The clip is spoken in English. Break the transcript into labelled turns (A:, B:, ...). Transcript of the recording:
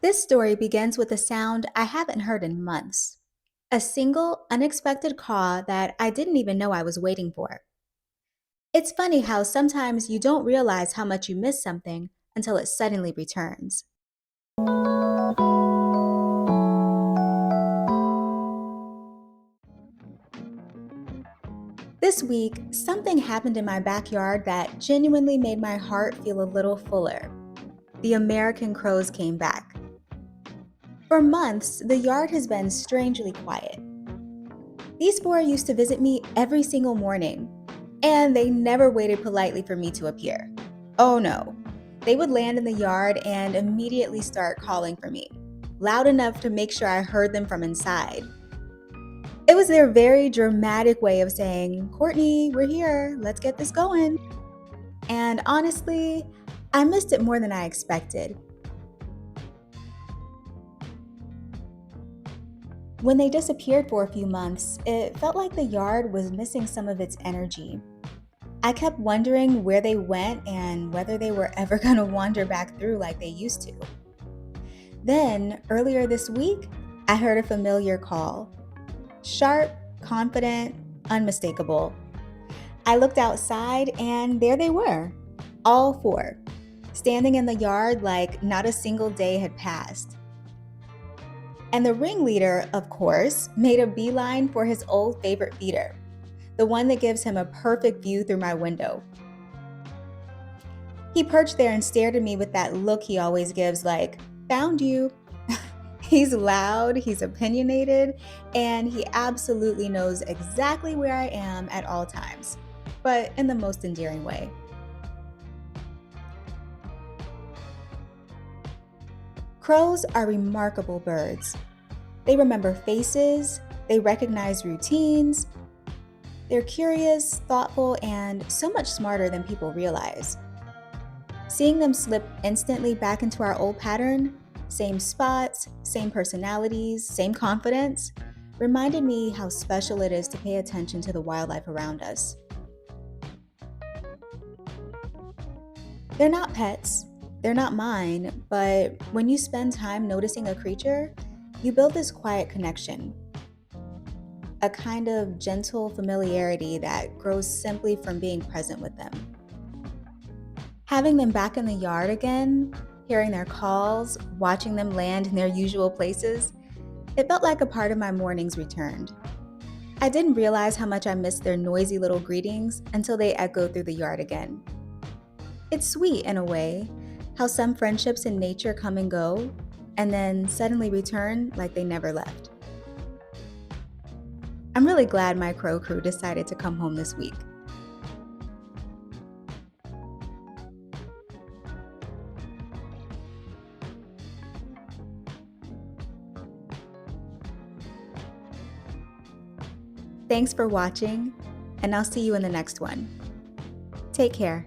A: This story begins with a sound I haven't heard in months. A single, unexpected caw that I didn't even know I was waiting for. It's funny how sometimes you don't realize how much you miss something until it suddenly returns. This week, something happened in my backyard that genuinely made my heart feel a little fuller. The American crows came back. For months, the yard has been strangely quiet. These four used to visit me every single morning, and they never waited politely for me to appear. Oh no. They would land in the yard and immediately start calling for me, loud enough to make sure I heard them from inside. It was their very dramatic way of saying, "Courtney, we're here, let's get this going." And honestly, I missed it more than I expected. When they disappeared for a few months, it felt like the yard was missing some of its energy. I kept wondering where they went and whether they were ever going to wander back through like they used to. Then, earlier this week, I heard a familiar call. Sharp, confident, unmistakable. I looked outside and there they were, all four, standing in the yard like not a single day had passed. And the ringleader, of course, made a beeline for his old favorite feeder, the one that gives him a perfect view through my window. He perched there and stared at me with that look he always gives, like, "Found you." He's loud, he's opinionated, and he absolutely knows exactly where I am at all times, but in the most endearing way. Crows are remarkable birds. They remember faces, they recognize routines, they're curious, thoughtful, and so much smarter than people realize. Seeing them slip instantly back into our old pattern, same spots, same personalities, same confidence, reminded me how special it is to pay attention to the wildlife around us. They're not pets, they're not mine, but when you spend time noticing a creature, you build this quiet connection, a kind of gentle familiarity that grows simply from being present with them. Having them back in the yard again, hearing their calls, watching them land in their usual places, it felt like a part of my mornings returned. I didn't realize how much I missed their noisy little greetings until they echoed through the yard again. It's sweet in a way, how some friendships in nature come and go, and then suddenly return like they never left. I'm really glad my crow crew decided to come home this week. Thanks for watching, and I'll see you in the next one. Take care.